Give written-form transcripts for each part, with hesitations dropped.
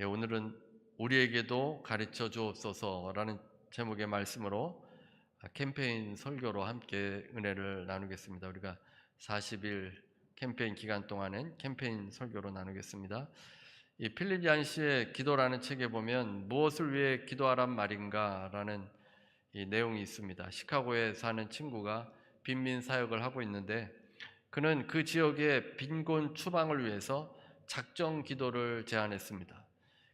오늘은 우리에게도 가르쳐 주옵소서라는 제목의 말씀으로 캠페인 설교로 함께 은혜를 나누겠습니다. 우리가 40일 캠페인 기간 동안엔 캠페인 설교로 나누겠습니다. 이 필립 얀시의 기도라는 책에 보면 무엇을 위해 기도하란 말인가라는 이 내용이 있습니다. 시카고에 사는 친구가 빈민 사역을 하고 있는데 그는 그 지역의 빈곤 추방을 위해서 작정 기도를 제안했습니다.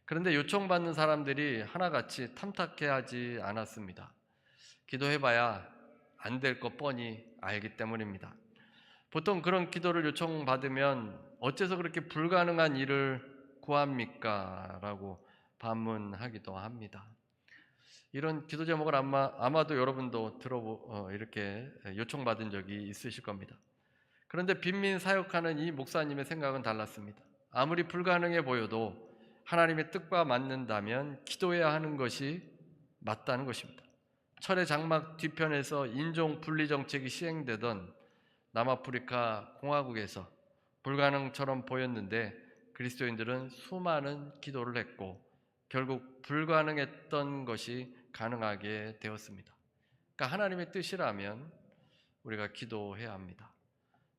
그런데 요청받는 사람들이 하나같이 탐탁해하지 않았습니다. 기도해봐야 안 될 것 뻔히 알기 때문입니다. 보통 그런 기도를 요청받으면 어째서 그렇게 불가능한 일을 구합니까? 라고 반문하기도 합니다. 이런 기도 제목을 아마도 여러분도 이렇게 요청받은 적이 있으실 겁니다. 그런데 빈민 사역하는 이 목사님의 생각은 달랐습니다. 아무리 불가능해 보여도 하나님의 뜻과 맞는다면 기도해야 하는 것이 맞다는 것입니다. 철의 장막 뒤편에서 인종 분리 정책이 시행되던 남아프리카 공화국에서 불가능처럼 보였는데 그리스도인들은 수많은 기도를 했고 결국 불가능했던 것이 가능하게 되었습니다. 그러니까 하나님의 뜻이라면 우리가 기도해야 합니다.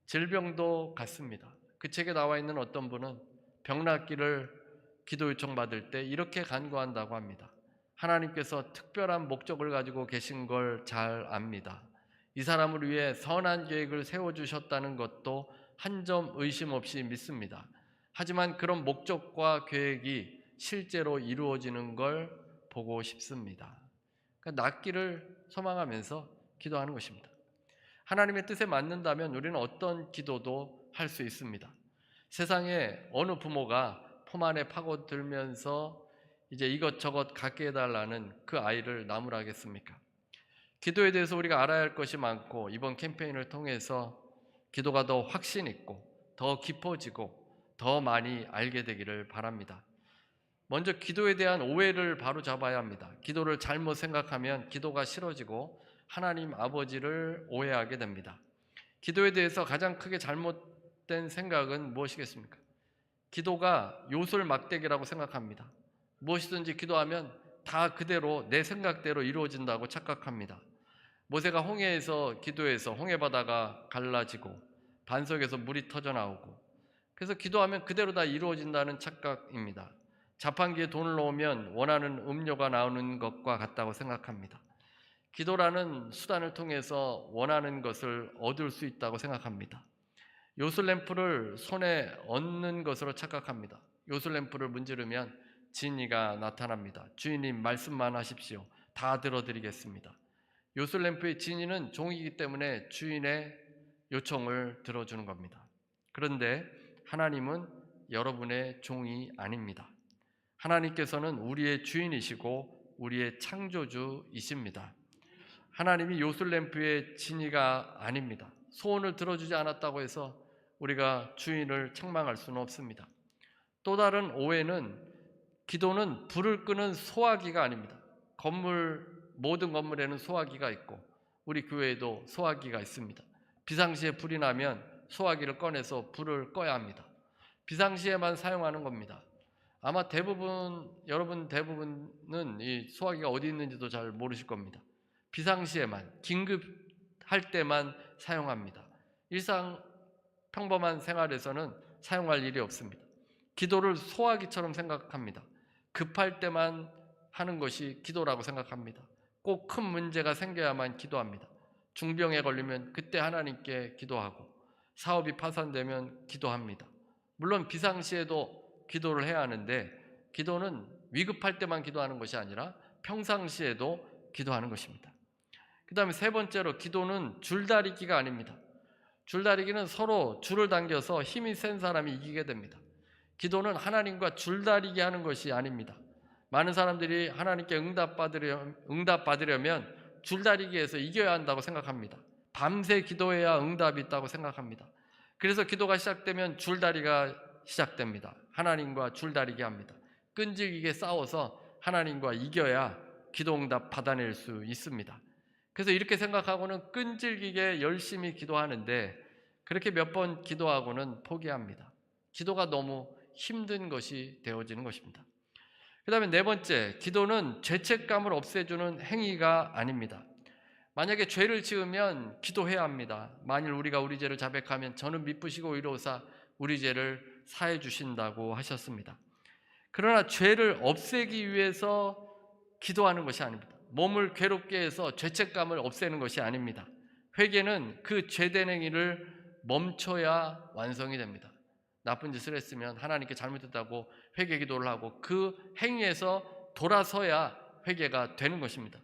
질병도 같습니다. 그 책에 나와 있는 어떤 분은 병 낫기를 기도 요청받을 때 이렇게 간구한다고 합니다. 하나님께서 특별한 목적을 가지고 계신 걸 잘 압니다. 이 사람을 위해 선한 계획을 세워주셨다는 것도 한 점 의심 없이 믿습니다. 하지만 그런 목적과 계획이 실제로 이루어지는 걸 보고 싶습니다. 그러니까 낫기를 소망하면서 기도하는 것입니다. 하나님의 뜻에 맞는다면 우리는 어떤 기도도 할 수 있습니다. 세상에 어느 부모가 품 안에 파고들면서 이제 이것저것 갖게 해달라는 그 아이를 나무라겠습니까? 기도에 대해서 우리가 알아야 할 것이 많고 이번 캠페인을 통해서 기도가 더 확신 있고 더 깊어지고 더 많이 알게 되기를 바랍니다. 먼저 기도에 대한 오해를 바로잡아야 합니다. 기도를 잘못 생각하면 기도가 싫어지고 하나님 아버지를 오해하게 됩니다. 기도에 대해서 가장 크게 잘못된 생각은 무엇이겠습니까? 기도가 요술 막대기라고 생각합니다. 무엇이든지 기도하면 다 그대로 내 생각대로 이루어진다고 착각합니다. 모세가 홍해에서 기도해서 홍해바다가 갈라지고 반석에서 물이 터져나오고 그래서 기도하면 그대로 다 이루어진다는 착각입니다. 자판기에 돈을 넣으면 원하는 음료가 나오는 것과 같다고 생각합니다. 기도라는 수단을 통해서 원하는 것을 얻을 수 있다고 생각합니다. 요술램프를 손에 얹는 것으로 착각합니다. 요술램프를 문지르면 진이가 나타납니다. 주인님 말씀만 하십시오. 다 들어드리겠습니다. 요술램프의 진이는 종이기 때문에 주인의 요청을 들어주는 겁니다. 그런데 하나님은 여러분의 종이 아닙니다. 하나님께서는 우리의 주인이시고 우리의 창조주이십니다. 하나님이 요술램프의 진이가 아닙니다. 소원을 들어주지 않았다고 해서 우리가 주인을 책망할 수는 없습니다. 또 다른 오해는 기도는 불을 끄는 소화기가 아닙니다. 모든 건물에는 소화기가 있고 우리 교회에도 소화기가 있습니다. 비상시에 불이 나면 소화기를 꺼내서 불을 꺼야 합니다. 비상시에만 사용하는 겁니다. 아마 여러분 대부분은 이 소화기가 어디 있는지도 잘 모르실 겁니다. 비상시에만, 긴급할 때만 사용합니다. 평범한 생활에서는 사용할 일이 없습니다. 기도를 소화기처럼 생각합니다. 급할 때만 하는 것이 기도라고 생각합니다. 꼭 큰 문제가 생겨야만 기도합니다. 중병에 걸리면 그때 하나님께 기도하고 사업이 파산되면 기도합니다. 물론 비상시에도 기도를 해야 하는데 기도는 위급할 때만 기도하는 것이 아니라 평상시에도 기도하는 것입니다. 그 다음에 세 번째로 기도는 줄다리기가 아닙니다. 줄다리기는 서로 줄을 당겨서 힘이 센 사람이 이기게 됩니다. 기도는 하나님과 줄다리기 하는 것이 아닙니다. 많은 사람들이 하나님께 응답받으려면 줄다리기에서 이겨야 한다고 생각합니다. 밤새 기도해야 응답이 있다고 생각합니다. 그래서 기도가 시작되면 줄다리가 시작됩니다. 하나님과 줄다리기 합니다. 끈질기게 싸워서 하나님과 이겨야 기도 응답 받아낼 수 있습니다. 그래서 이렇게 생각하고는 끈질기게 열심히 기도하는데 그렇게 몇 번 기도하고는 포기합니다. 기도가 너무 힘든 것이 되어지는 것입니다. 그다음에 네 번째, 기도는 죄책감을 없애주는 행위가 아닙니다. 만약에 죄를 지으면 기도해야 합니다. 만일 우리가 우리 죄를 자백하면 저는 미쁘시고 의로우사 우리 죄를 사해 주신다고 하셨습니다. 그러나 죄를 없애기 위해서 기도하는 것이 아닙니다. 몸을 괴롭게 해서 죄책감을 없애는 것이 아닙니다. 회개는 그 죄된 행위를 멈춰야 완성이 됩니다. 나쁜 짓을 했으면 하나님께 잘못했다고 회개 기도를 하고 그 행위에서 돌아서야 회개가 되는 것입니다.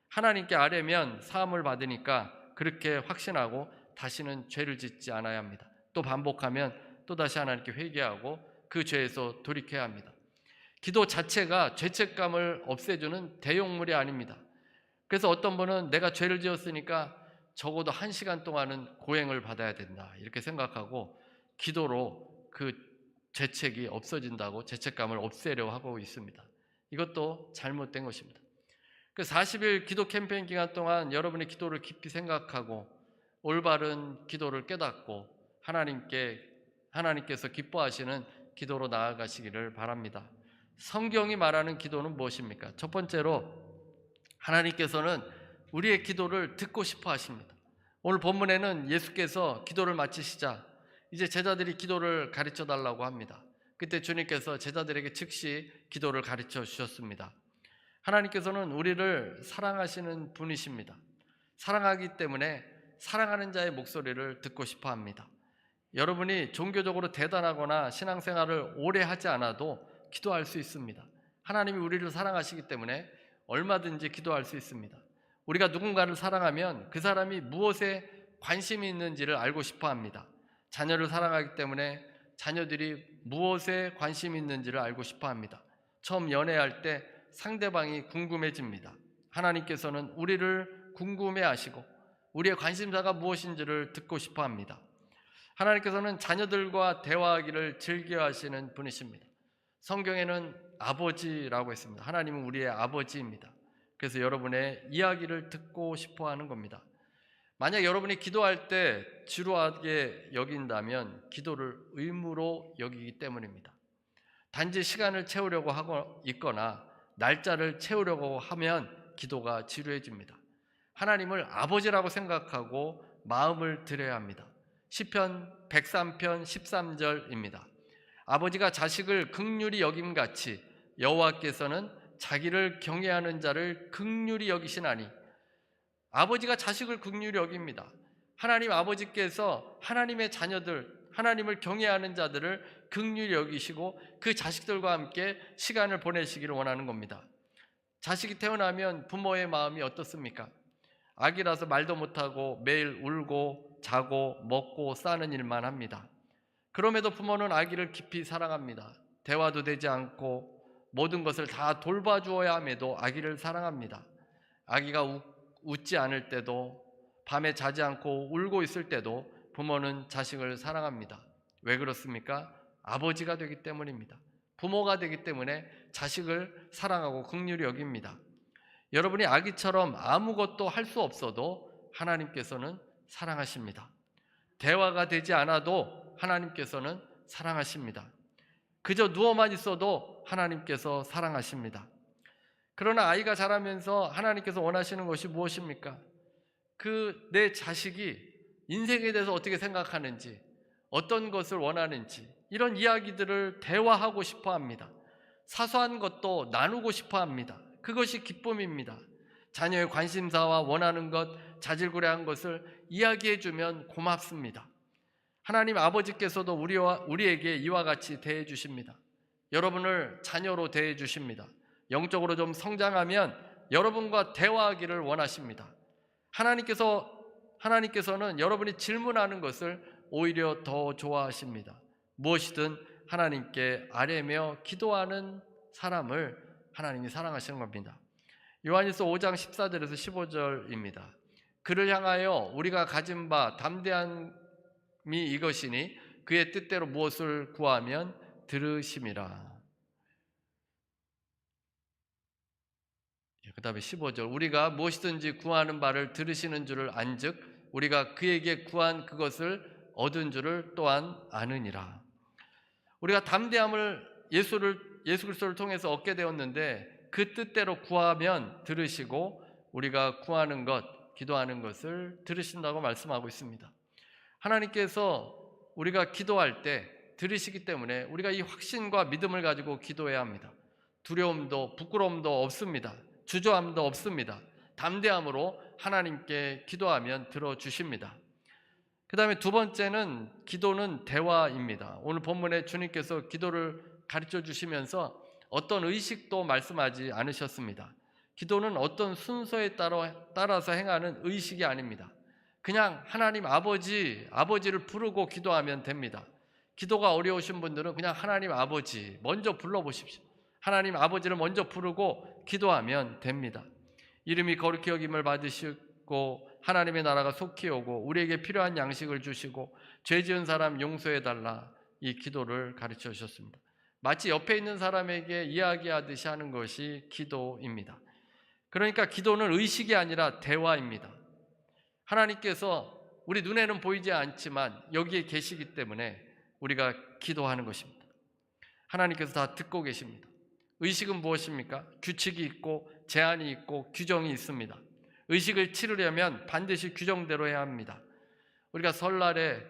하나님께 아뢰면 사함을 받으니까 그렇게 확신하고 다시는 죄를 짓지 않아야 합니다. 또 반복하면 또다시 하나님께 회개하고 그 죄에서 돌이켜야 합니다. 기도 자체가 죄책감을 없애주는 대용물이 아닙니다. 그래서 어떤 분은 내가 죄를 지었으니까 적어도 1시간 동안은 고행을 받아야 된다 이렇게 생각하고 기도로 그 죄책이 없어진다고 죄책감을 없애려 하고 있습니다. 이것도 잘못된 것입니다. 그 40일 기도 캠페인 기간 동안 여러분의 기도를 깊이 생각하고 올바른 기도를 깨닫고 하나님께서 기뻐하시는 기도로 나아가시기를 바랍니다. 성경이 말하는 기도는 무엇입니까? 첫 번째로 하나님께서는 우리의 기도를 듣고 싶어 하십니다. 오늘 본문에는 예수께서 기도를 마치시자 이제 제자들이 기도를 가르쳐 달라고 합니다. 그때 주님께서 제자들에게 즉시 기도를 가르쳐 주셨습니다. 하나님께서는 우리를 사랑하시는 분이십니다. 사랑하기 때문에 사랑하는 자의 목소리를 듣고 싶어 합니다. 여러분이 종교적으로 대단하거나 신앙생활을 오래 하지 않아도 기도할 수 있습니다. 하나님이 우리를 사랑하시기 때문에 얼마든지 기도할 수 있습니다. 우리가 누군가를 사랑하면 그 사람이 무엇에 관심이 있는지를 알고 싶어 합니다. 자녀를 사랑하기 때문에 자녀들이 무엇에 관심이 있는지를 알고 싶어 합니다. 처음 연애할 때 상대방이 궁금해집니다. 하나님께서는 우리를 궁금해하시고 우리의 관심사가 무엇인지를 듣고 싶어 합니다. 하나님께서는 자녀들과 대화하기를 즐겨하시는 분이십니다. 성경에는 아버지라고 했습니다. 하나님은 우리의 아버지입니다. 그래서 여러분의 이야기를 듣고 싶어 하는 겁니다. 만약 여러분이 기도할 때 지루하게 여긴다면 기도를 의무로 여기기 때문입니다. 단지 시간을 채우려고 하고 있거나 날짜를 채우려고 하면 기도가 지루해집니다. 하나님을 아버지라고 생각하고 마음을 드려야 합니다. 시편 103편 13절입니다. 아버지가 자식을 긍휼히 여김같이 여호와께서는 자기를 경외하는 자를 긍휼히 여기시나니. 아버지가 자식을 긍휼히 여깁니다. 하나님 아버지께서 하나님의 자녀들, 하나님을 경외하는 자들을 긍휼히 여기시고 그 자식들과 함께 시간을 보내시기를 원하는 겁니다. 자식이 태어나면 부모의 마음이 어떻습니까? 아기라서 말도 못하고 매일 울고 자고 먹고 싸는 일만 합니다. 그럼에도 부모는 아기를 깊이 사랑합니다. 대화도 되지 않고 모든 것을 다 돌봐주어야 함에도 아기를 사랑합니다. 아기가 웃지 않을 때도 밤에 자지 않고 울고 있을 때도 부모는 자식을 사랑합니다. 왜 그렇습니까? 아버지가 되기 때문입니다. 부모가 되기 때문에 자식을 사랑하고 긍휼히 여깁니다. 여러분이 아기처럼 아무것도 할 수 없어도 하나님께서는 사랑하십니다. 대화가 되지 않아도 하나님께서는 사랑하십니다. 그저 누워만 있어도 하나님께서 사랑하십니다. 그러나 아이가 자라면서 하나님께서 원하시는 것이 무엇입니까? 내 자식이 인생에 대해서 어떻게 생각하는지, 어떤 것을 원하는지 이런 이야기들을 대화하고 싶어 합니다. 사소한 것도 나누고 싶어 합니다. 그것이 기쁨입니다. 자녀의 관심사와 원하는 것, 자질구레한 것을 이야기해주면 고맙습니다. 하나님 아버지께서도 우리에게 이와 같이 대해 주십니다. 여러분을 자녀로 대해 주십니다. 영적으로 좀 성장하면 여러분과 대화하기를 원하십니다. 하나님께서는 여러분이 질문하는 것을 오히려 더 좋아하십니다. 무엇이든 하나님께 아뢰며 기도하는 사람을 하나님이 사랑하시는 겁니다. 요한일서 5장 14절에서 15절입니다. 그를 향하여 우리가 가진 바 담대함이 이것이니 그의 뜻대로 무엇을 구하면 들으심이라. 그 다음에 15절 우리가 무엇이든지 구하는 바를 들으시는 줄을 안즉 우리가 그에게 구한 그것을 얻은 줄을 또한 아느니라. 우리가 담대함을 예수 그리스도를 통해서 얻게 되었는데 그 뜻대로 구하면 들으시고 우리가 구하는 것, 기도하는 것을 들으신다고 말씀하고 있습니다. 하나님께서 우리가 기도할 때 들으시기 때문에 우리가 이 확신과 믿음을 가지고 기도해야 합니다. 두려움도 부끄러움도 없습니다. 주저함도 없습니다. 담대함으로 하나님께 기도하면 들어주십니다. 그 다음에 두 번째는 기도는 대화입니다. 오늘 본문에 주님께서 기도를 가르쳐 주시면서 어떤 의식도 말씀하지 않으셨습니다. 기도는 어떤 순서에 따라서 행하는 의식이 아닙니다. 그냥 하나님 아버지를 부르고 기도하면 됩니다. 기도가 어려우신 분들은 그냥 하나님 아버지 먼저 불러보십시오. 하나님 아버지를 먼저 부르고 기도하면 됩니다. 이름이 거룩히 여김을 받으시고 하나님의 나라가 속히 오고 우리에게 필요한 양식을 주시고 죄 지은 사람 용서해달라, 이 기도를 가르쳐 주셨습니다. 마치 옆에 있는 사람에게 이야기하듯이 하는 것이 기도입니다. 그러니까 기도는 의식이 아니라 대화입니다. 하나님께서 우리 눈에는 보이지 않지만 여기에 계시기 때문에 우리가 기도하는 것입니다. 하나님께서 다 듣고 계십니다. 의식은 무엇입니까? 규칙이 있고 제한이 있고 규정이 있습니다. 의식을 치르려면 반드시 규정대로 해야 합니다. 우리가 설날에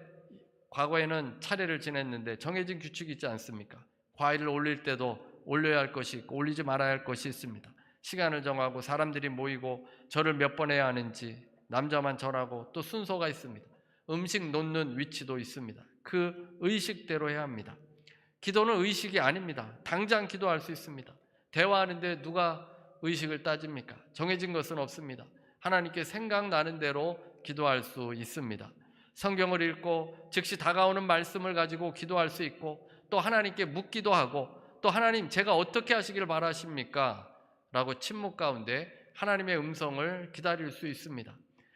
과거에는 차례를 지냈는데 정해진 규칙이 있지 않습니까? 과일을 올릴 때도 올려야 할 것이 있고 올리지 말아야 할 것이 있습니다. 시간을 정하고 사람들이 모이고 절을 몇 번 해야 하는지, 남자만 절하고 또 순서가 있습니다. 음식 놓는 위치도 있습니다. 그 의식대로 해야 합니다. 기도는 의식이 아닙니다. 당장 기도할 수 있습니다. 대화하는데 누가 의식을 따집니까? 정해진 것은 없습니다. 하나님께 생각나는 대로 기도할 수 있습니다. 성경을 읽고 즉시 다가오는 말씀을 가지고 기도할 수 있고 또 하나님께 묻기도 하고 또 하나님 제가 어떻게 하시길 바라십니까? 라고 침묵 가운데 하나님의 음성을 기다릴 수 있습니다.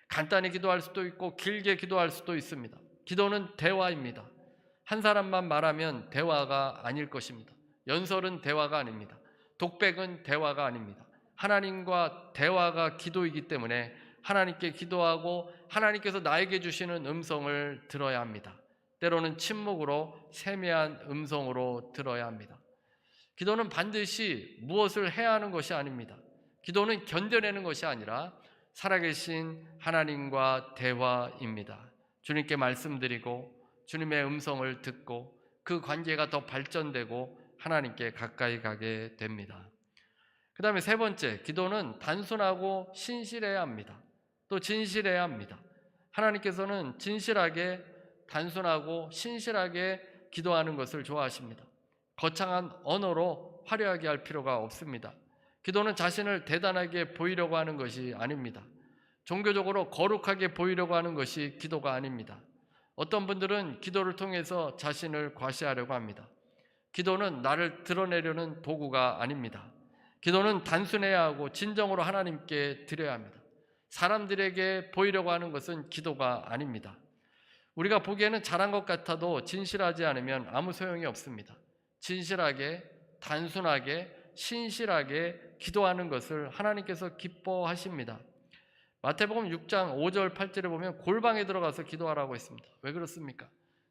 간단히 기도할 수도 있고 길게 기도할 수도 있습니다. 기도는 대화입니다. 한 사람만 말하면 대화가 아닐 것입니다. 연설은 대화가 아닙니다. 독백은 대화가 아닙니다. 하나님과 대화가 기도이기 때문에 하나님께 기도하고 하나님께서 나에게 주시는 음성을 들어야 합니다. 때로는 침묵으로 세미한 음성으로 들어야 합니다. 기도는 반드시 무엇을 해야 하는 것이 아닙니다. 기도는 견뎌내는 것이 아니라 살아계신 하나님과 대화입니다. 주님께 말씀드리고 주님의 음성을 듣고 그 관계가 더 발전되고 하나님께 가까이 가게 됩니다. 그 다음에 세 번째, 기도는 단순하고 신실해야 합니다. 또 진실해야 합니다. 하나님께서는 진실하게, 단순하고 신실하게 기도하는 것을 좋아하십니다. 거창한 언어로 화려하게 할 필요가 없습니다. 기도는 자신을 대단하게 보이려고 하는 것이 아닙니다. 종교적으로 거룩하게 보이려고 하는 것이 기도가 아닙니다. 어떤 분들은 기도를 통해서 자신을 과시하려고 합니다. 기도는 나를 드러내려는 도구가 아닙니다. 기도는 단순해야 하고 진정으로 하나님께 드려야 합니다. 사람들에게 보이려고 하는 것은 기도가 아닙니다. 우리가 보기에는 잘한 것 같아도 진실하지 않으면 아무 소용이 없습니다. 진실하게, 단순하게, 신실하게 기도하는 것을 하나님께서 기뻐하십니다. 마태복음 6장 5절 8절에 보면 골방에 들어가서 기도하라고 했습니다. 왜 그렇습니까?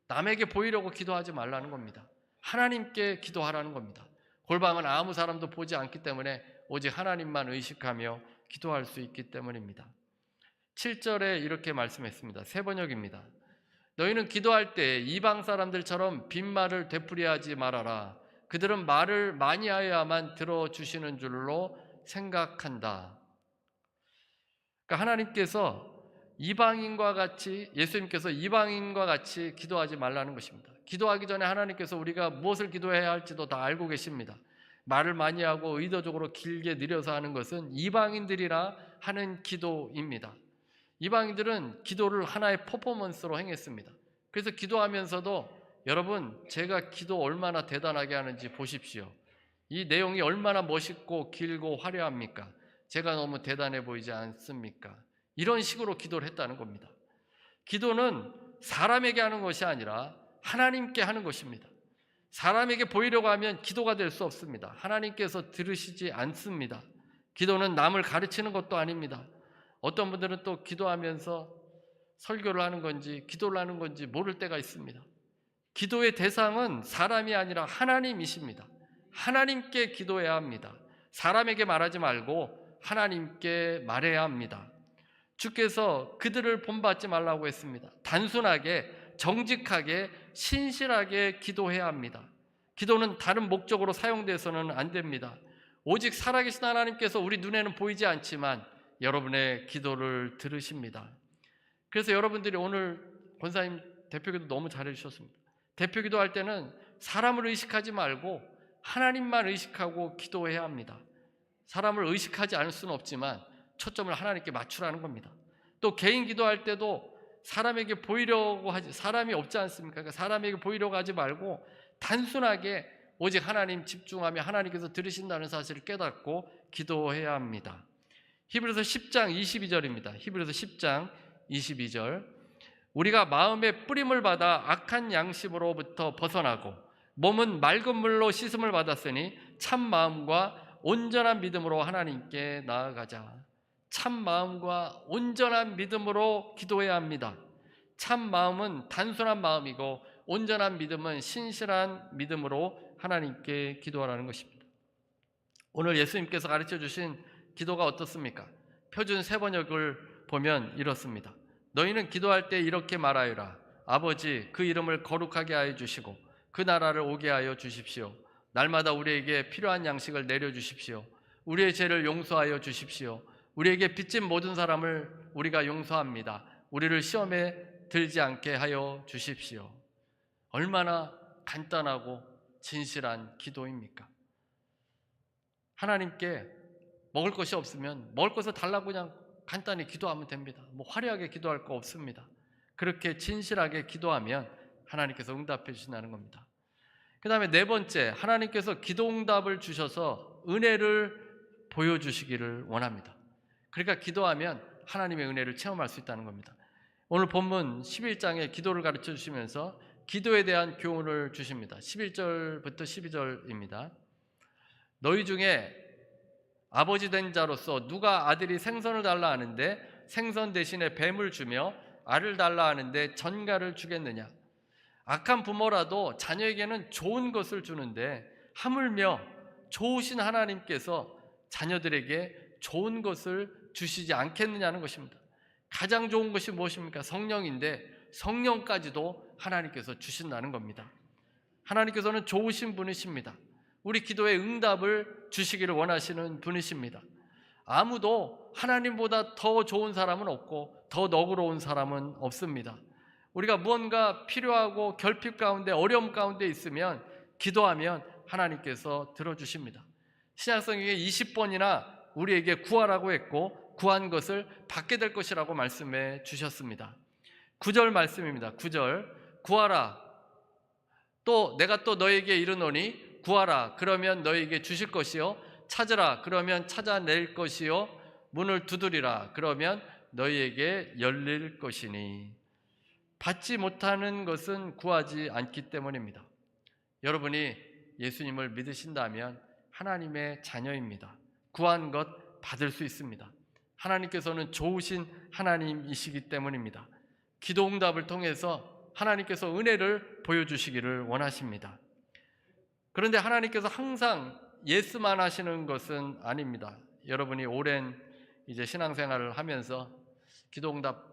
남에게 보이려고 기도하지 말라는 겁니다. 하나님께 기도하라는 겁니다. 골방은 아무 사람도 보지 않기 때문에 오직 하나님만 의식하며 기도할 수 있기 때문입니다. 7절에 이렇게 말씀했습니다. 새번역입니다. 너희는 기도할 때 이방 사람들처럼 빈말을 되풀이하지 말아라. 그들은 말을 많이 하여야만 들어주시는 줄로 생각한다. 그러니까 하나님께서 이방인과 같이, 예수님께서 이방인과 같이 기도하지 말라는 것입니다. 기도하기 전에 하나님께서 우리가 무엇을 기도해야 할지도 다 알고 계십니다. 말을 많이 하고 의도적으로 길게 느려서 하는 것은 이방인들이라 하는 기도입니다. 이방인들은 기도를 하나의 퍼포먼스로 행했습니다. 그래서 기도하면서도 여러분, 제가 기도 얼마나 대단하게 하는지 보십시오. 이 내용이 얼마나 멋있고 길고 화려합니까? 제가 너무 대단해 보이지 않습니까? 이런 식으로 기도를 했다는 겁니다. 기도는 사람에게 하는 것이 아니라 하나님께 하는 것입니다. 사람에게 보이려고 하면 기도가 될 수 없습니다. 하나님께서 들으시지 않습니다. 기도는 남을 가르치는 것도 아닙니다. 어떤 분들은 또 기도하면서 설교를 하는 건지 기도를 하는 건지 모를 때가 있습니다. 기도의 대상은 사람이 아니라 하나님이십니다. 하나님께 기도해야 합니다. 사람에게 말하지 말고 하나님께 말해야 합니다. 주께서 그들을 본받지 말라고 했습니다. 단순하게, 정직하게, 신실하게 기도해야 합니다. 기도는 다른 목적으로 사용돼서는 안 됩니다. 오직 살아계신 하나님께서 우리 눈에는 보이지 않지만 여러분의 기도를 들으십니다. 그래서 여러분들이 오늘 권사님 대표기도 너무 잘해 주셨습니다. 대표기도 할 때는 사람을 의식하지 말고 하나님만 의식하고 기도해야 합니다. 사람을 의식하지 않을 수는 없지만 초점을 하나님께 맞추라는 겁니다. 또 개인 기도할 때도 사람에게 보이려고 하지, 사람이 없지 않습니까? 그러니까 사람에게 보이려고 하지 말고 단순하게 오직 하나님 집중하며 하나님께서 들으신다는 사실을 깨닫고 기도해야 합니다. 히브리서 10장 22절입니다. 히브리서 10장 22절. 우리가 마음의 뿌림을 받아 악한 양심으로부터 벗어나고 몸은 맑은 물로 씻음을 받았으니 참 마음과 온전한 믿음으로 하나님께 나아가자. 참 마음과 온전한 믿음으로 기도해야 합니다. 참 마음은 단순한 마음이고 온전한 믿음은 신실한 믿음으로 하나님께 기도하라는 것입니다. 오늘 예수님께서 가르쳐 주신 기도가 어떻습니까? 표준 세번역을 보면 이렇습니다. 너희는 기도할 때 이렇게 말하여라. 아버지, 그 이름을 거룩하게 하여 주시고 그 나라를 오게 하여 주십시오. 날마다 우리에게 필요한 양식을 내려주십시오. 우리의 죄를 용서하여 주십시오. 우리에게 빚진 모든 사람을 우리가 용서합니다. 우리를 시험에 들지 않게 하여 주십시오. 얼마나 간단하고 진실한 기도입니까? 하나님께 먹을 것이 없으면 먹을 것을 달라고 그냥 간단히 기도하면 됩니다. 뭐 화려하게 기도할 거 없습니다. 그렇게 진실하게 기도하면 하나님께서 응답해 주신다는 겁니다. 그 다음에 네 번째, 하나님께서 기도응답을 주셔서 은혜를 보여주시기를 원합니다. 그러니까 기도하면 하나님의 은혜를 체험할 수 있다는 겁니다. 오늘 본문 11장에 기도를 가르쳐 주시면서 기도에 대한 교훈을 주십니다. 11절부터 12절입니다. 너희 중에 아버지 된 자로서 누가 아들이 생선을 달라 하는데 생선 대신에 뱀을 주며 알을 달라 하는데 전갈을 주겠느냐? 악한 부모라도 자녀에게는 좋은 것을 주는데 하물며 좋으신 하나님께서 자녀들에게 좋은 것을 주시지 않겠느냐는 것입니다. 가장 좋은 것이 무엇입니까? 성령인데 성령까지도 하나님께서 주신다는 겁니다. 하나님께서는 좋으신 분이십니다. 우리 기도에 응답을 주시기를 원하시는 분이십니다. 아무도 하나님보다 더 좋은 사람은 없고 더 너그러운 사람은 없습니다. 우리가 무언가 필요하고 결핍 가운데 어려움 가운데 있으면 기도하면 하나님께서 들어주십니다. 신약성경에 20번이나 우리에게 구하라고 했고 구한 것을 받게 될 것이라고 말씀해 주셨습니다. 9절 말씀입니다. 9절 구하라 또 내가 또 너에게 이르노니 구하라 그러면 너에게 주실 것이요 찾으라 그러면 찾아낼 것이요 문을 두드리라 그러면 너희에게 열릴 것이니 받지 못하는 것은 구하지 않기 때문입니다. 여러분이 예수님을 믿으신다면 하나님의 자녀입니다. 구한 것 받을 수 있습니다. 하나님께서는 좋으신 하나님이시기 때문입니다. 기도 응답을 통해서 하나님께서 은혜를 보여주시기를 원하십니다. 그런데 하나님께서 항상 예스만 하시는 것은 아닙니다. 여러분이 오랜 이제 신앙생활을 하면서 기도 응답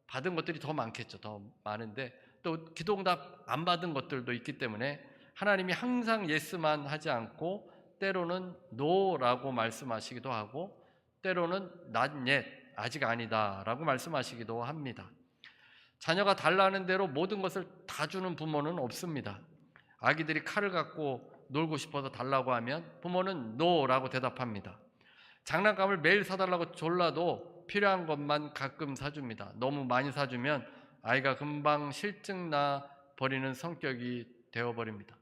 받은 것들이 더 많겠죠. 더 많은데 또 기도 응답 안 받은 것들도 있기 때문에 하나님이 항상 예스만 하지 않고 때로는 노라고 말씀하시기도 하고 때로는 not yet, 아직 아니다 라고 말씀하시기도 합니다. 자녀가 달라는 대로 모든 것을 다 주는 부모는 없습니다. 아기들이 칼을 갖고 놀고 싶어서 달라고 하면 부모는 no라고 대답합니다. 장난감을 매일 사달라고 졸라도 필요한 것만 가끔 사줍니다. 너무 많이 사주면 아이가 금방 실증 나 버리는 성격이 되어버립니다.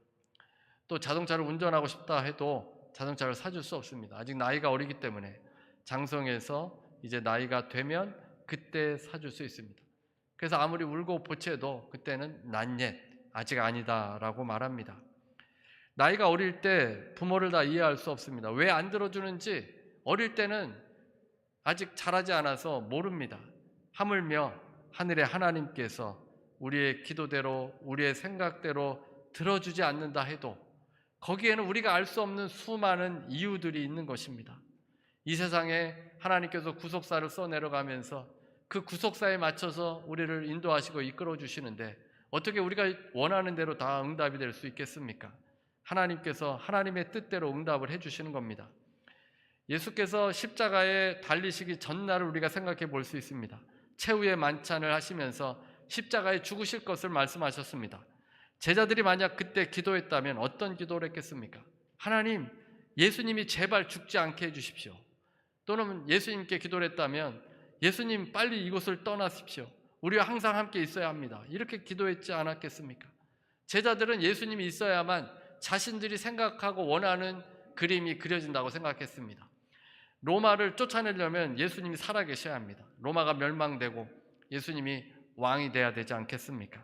또 자동차를 운전하고 싶다 해도 자동차를 사줄 수 없습니다. 아직 나이가 어리기 때문에 장성해서 이제 나이가 되면 그때 사줄 수 있습니다. 그래서 아무리 울고 보채도 그때는 not yet, 아직 아니다 라고 말합니다. 나이가 어릴 때 부모를 다 이해할 수 없습니다. 왜 안 들어주는지 어릴 때는 아직 자라지 않아서 모릅니다. 하물며 하늘의 하나님께서 우리의 기도대로 우리의 생각대로 들어주지 않는다 해도 거기에는 우리가 알 수 없는 수많은 이유들이 있는 것입니다. 이 세상에 하나님께서 구속사를 써내려가면서 그 구속사에 맞춰서 우리를 인도하시고 이끌어 주시는데 어떻게 우리가 원하는 대로 다 응답이 될 수 있겠습니까? 하나님께서 하나님의 뜻대로 응답을 해주시는 겁니다. 예수께서 십자가에 달리시기 전날을 우리가 생각해 볼 수 있습니다. 최후의 만찬을 하시면서 십자가에 죽으실 것을 말씀하셨습니다. 제자들이 만약 그때 기도했다면 어떤 기도를 했겠습니까? 하나님, 예수님이 제발 죽지 않게 해주십시오. 또는 예수님께 기도를 했다면 예수님 빨리 이곳을 떠나십시오. 우리와 항상 함께 있어야 합니다. 이렇게 기도했지 않았겠습니까? 제자들은 예수님이 있어야만 자신들이 생각하고 원하는 그림이 그려진다고 생각했습니다. 로마를 쫓아내려면 예수님이 살아계셔야 합니다. 로마가 멸망되고 예수님이 왕이 돼야 되지 않겠습니까?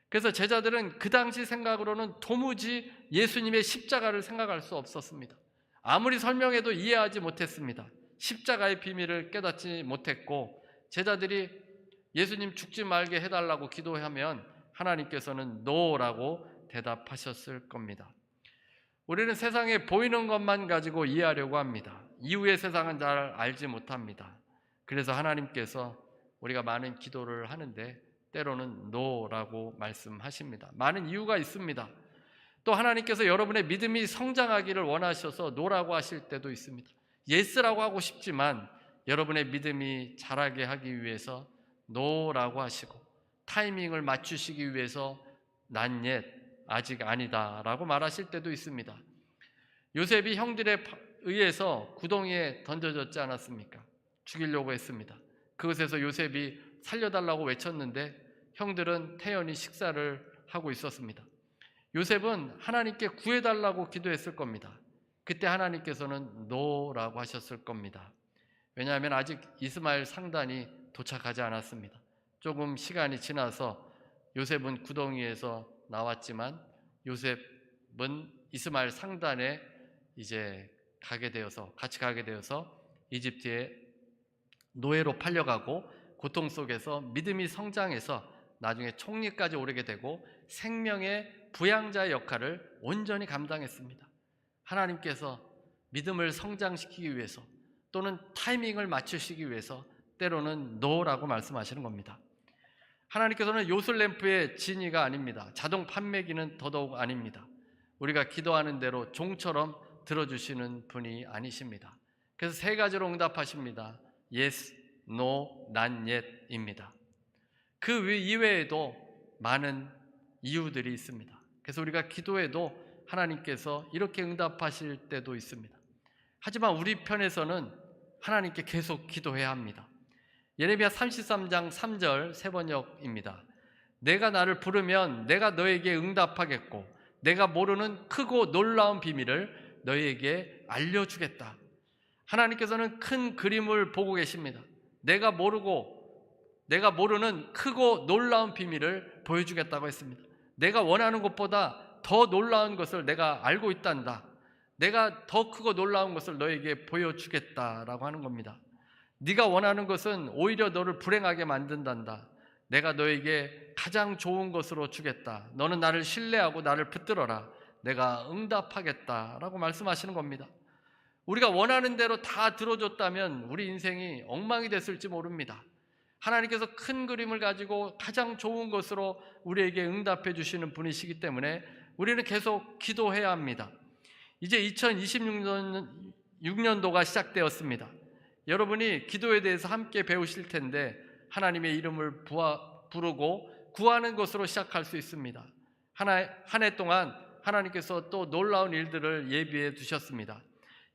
그래서 제자들은 그 당시 생각으로는 도무지 예수님의 십자가를 생각할 수 없었습니다. 아무리 설명해도 이해하지 못했습니다. 십자가의 비밀을 깨닫지 못했고 제자들이 예수님 죽지 말게 해달라고 기도하면 하나님께서는 노라고 대답하셨을 겁니다. 우리는 세상에 보이는 것만 가지고 이해하려고 합니다. 이후의 세상은 잘 알지 못합니다. 그래서 하나님께서 우리가 많은 기도를 하는데 때로는 노라고 말씀하십니다. 많은 이유가 있습니다. 또 하나님께서 여러분의 믿음이 성장하기를 원하셔서 노라고 하실 때도 있습니다. 예스라고 하고 싶지만 여러분의 믿음이 자라게 하기 위해서 노라고 하시고 타이밍을 맞추시기 위해서 난 옛, 아직 아니다 라고 말하실 때도 있습니다. 요셉이 형들에 의해서 구덩이에 던져졌지 않았습니까? 죽이려고 했습니다. 그곳에서 요셉이 살려달라고 외쳤는데 형들은 태연히 식사를 하고 있었습니다. 요셉은 하나님께 구해달라고 기도했을 겁니다. 그때 하나님께서는 노라고 하셨을 겁니다. 왜냐하면 아직 이스마엘 상단이 도착하지 않았습니다. 조금 시간이 지나서 요셉은 구덩이에서 나왔지만 요셉은 이스마엘 상단에 이제 같이 가게 되어서 이집트에 노예로 팔려가고 고통 속에서 믿음이 성장해서 나중에 총리까지 오르게 되고 생명의 부양자의 역할을 온전히 감당했습니다. 하나님께서 믿음을 성장시키기 위해서 또는 타이밍을 맞추시기 위해서 때로는 노라고 말씀하시는 겁니다. 하나님께서는 요술램프의 진이가 아닙니다. 자동 판매기는 더더욱 아닙니다. 우리가 기도하는 대로 종처럼 들어주시는 분이 아니십니다. 그래서 세 가지로 응답하십니다. Yes, No, Not Yet입니다. 그 이외에도 많은 이유들이 있습니다. 그래서 우리가 기도해도 하나님께서 이렇게 응답하실 때도 있습니다. 하지만 우리 편에서는 하나님께 계속 기도해야 합니다. 예레미야 33장 3절 세번역입니다. 내가 나를 부르면 내가 너에게 응답하겠고 내가 모르는 크고 놀라운 비밀을 너에게 알려주겠다. 하나님께서는 큰 그림을 보고 계십니다. 내가 모르는 크고 놀라운 비밀을 보여주겠다고 했습니다. 내가 원하는 것보다 더 놀라운 것을 내가 알고 있단다. 내가 더 크고 놀라운 것을 너에게 보여주겠다라고 하는 겁니다. 네가 원하는 것은 오히려 너를 불행하게 만든단다. 내가 너에게 가장 좋은 것으로 주겠다. 너는 나를 신뢰하고 나를 붙들어라. 내가 응답하겠다라고 말씀하시는 겁니다. 우리가 원하는 대로 다 들어줬다면 우리 인생이 엉망이 됐을지 모릅니다. 하나님께서 큰 그림을 가지고 가장 좋은 것으로 우리에게 응답해 주시는 분이시기 때문에 우리는 계속 기도해야 합니다. 이제 2026년도가 시작되었습니다. 여러분이 기도에 대해서 함께 배우실 텐데 하나님의 이름을 부르고 구하는 것으로 시작할 수 있습니다. 한 해 동안 하나님께서 또 놀라운 일들을 예비해 두셨습니다.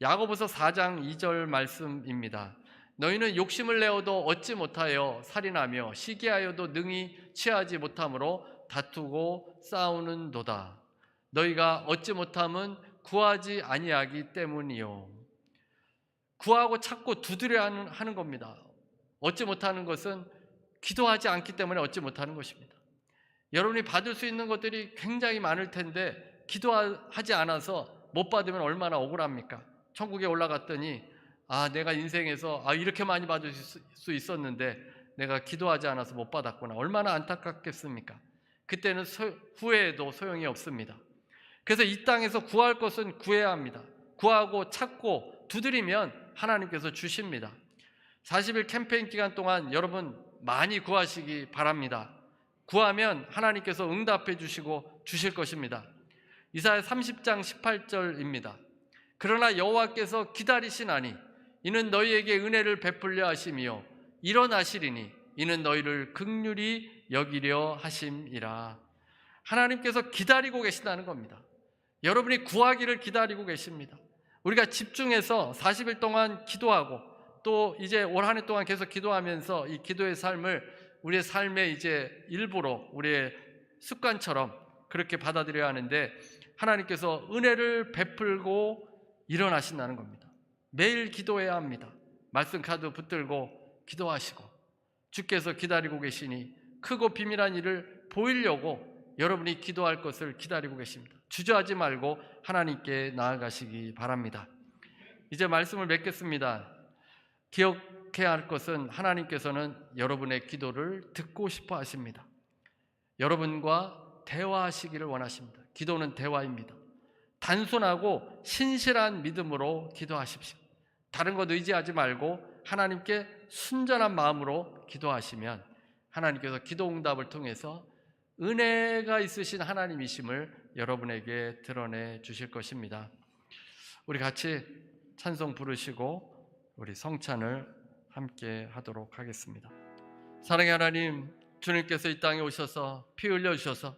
야고보서 4장 2절 말씀입니다. 너희는 욕심을 내어도 얻지 못하여 살인하며 시기하여도 능히 취하지 못함으로 다투고 싸우는도다. 너희가 얻지 못함은 구하지 아니하기 때문이요. 구하고 찾고 두드려 하는 겁니다. 얻지 못하는 것은 기도하지 않기 때문에 얻지 못하는 것입니다. 여러분이 받을 수 있는 것들이 굉장히 많을 텐데 기도하지 않아서 못 받으면 얼마나 억울합니까? 천국에 올라갔더니 내가 인생에서 이렇게 많이 받을 수 있었는데 내가 기도하지 않아서 못 받았구나. 얼마나 안타깝겠습니까? 그때는 후회해도 소용이 없습니다. 그래서 이 땅에서 구할 것은 구해야 합니다. 구하고 찾고 두드리면 하나님께서 주십니다. 40일 캠페인 기간 동안 여러분 많이 구하시기 바랍니다. 구하면 하나님께서 응답해 주시고 주실 것입니다. 이사야 30장 18절입니다. 그러나 여호와께서 기다리시나니 이는 너희에게 은혜를 베풀려 하심이요 일어나시리니 이는 너희를 긍휼히 여기려 하심이라. 하나님께서 기다리고 계신다는 겁니다. 여러분이 구하기를 기다리고 계십니다. 우리가 집중해서 40일 동안 기도하고 또 이제 올 한 해 동안 계속 기도하면서 이 기도의 삶을 우리의 삶의 이제 일부로 우리의 습관처럼 그렇게 받아들여야 하는데, 하나님께서 은혜를 베풀고 일어나신다는 겁니다. 매일 기도해야 합니다. 말씀 카드 붙들고 기도하시고 주께서 기다리고 계시니 크고 비밀한 일을 보이려고 여러분이 기도할 것을 기다리고 계십니다. 주저하지 말고 하나님께 나아가시기 바랍니다. 이제 말씀을 맺겠습니다. 기억해야 할 것은 하나님께서는 여러분의 기도를 듣고 싶어 하십니다. 여러분과 대화하시기를 원하십니다. 기도는 대화입니다. 단순하고 신실한 믿음으로 기도하십시오. 다른 것 의지하지 말고 하나님께 순전한 마음으로 기도하시면 하나님께서 기도 응답을 통해서 은혜가 있으신 하나님이심을 여러분에게 드러내 주실 것입니다. 우리 같이 찬송 부르시고 우리 성찬을 함께 하도록 하겠습니다. 사랑의 하나님, 주님께서 이 땅에 오셔서 피 흘려 주셔서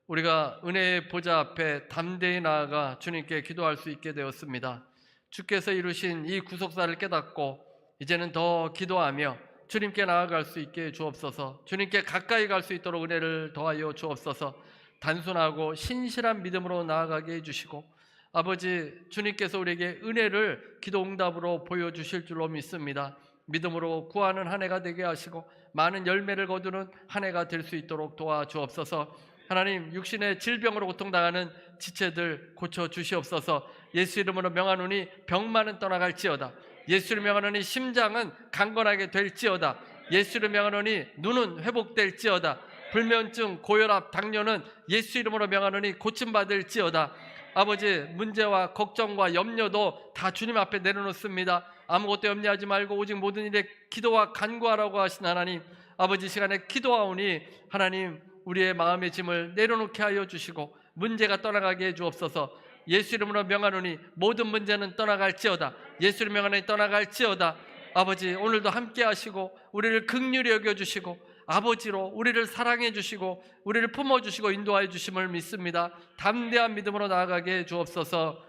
우리가 은혜의 보좌 앞에 담대히 나아가 주님께 기도할 수 있게 되었습니다. 주께서 이루신 이 구속사를 깨닫고 이제는 더 기도하며 주님께 나아갈 수 있게 주옵소서. 주님께 가까이 갈 수 있도록 은혜를 더하여 주옵소서. 단순하고 신실한 믿음으로 나아가게 해주시고 아버지, 주님께서 우리에게 은혜를 기도 응답으로 보여주실 줄로 믿습니다. 믿음으로 구하는 한 해가 되게 하시고 많은 열매를 거두는 한 해가 될 수 있도록 도와주옵소서. 하나님, 육신의 질병으로 고통당하는 지체들 고쳐주시옵소서. 예수 이름으로 명하노니 병만은 떠나갈지어다. 예수 이름으로 명하노니 심장은 강건하게 될지어다. 예수 이름으로 명하노니 눈은 회복될지어다. 불면증, 고혈압, 당뇨는 예수 이름으로 명하노니 고침받을지어다. 아버지, 문제와 걱정과 염려도 다 주님 앞에 내려놓습니다. 아무것도 염려하지 말고 오직 모든 일에 기도와 간구하라고 하신 하나님, 아버지, 시간에 기도하오니 하나님 우리의 마음의 짐을 내려놓게 하여 주시고 문제가 떠나가게 해 주옵소서. 예수 이름으로 명하노니 모든 문제는 떠나갈지어다. 예수 이름으로 명하노니 떠나갈지어다. 아버지, 오늘도 함께 하시고 우리를 긍휼히 여겨주시고 아버지로 우리를 사랑해 주시고 우리를 품어주시고 인도하여 주심을 믿습니다. 담대한 믿음으로 나아가게 해 주옵소서.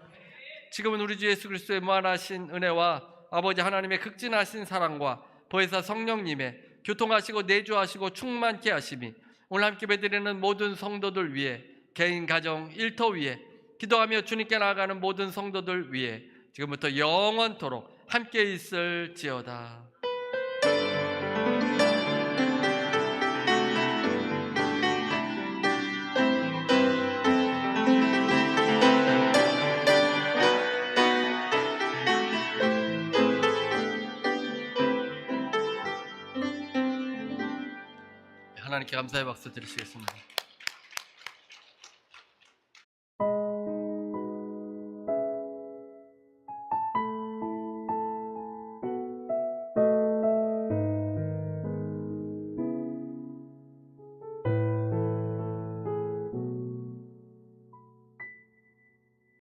지금은 우리 주 예수 그리스도의 무한하신 은혜와 아버지 하나님의 극진하신 사랑과 보혜사 성령님의 교통하시고 내주하시고 충만케 하심이 오늘 함께 배드리는 모든 성도들 위해, 개인 가정 일터 위에, 기도하며 주님께 나아가는 모든 성도들 위해 지금부터 영원토록 함께 있을지어다. 하나님께 감사의 박수 드리시겠습니다.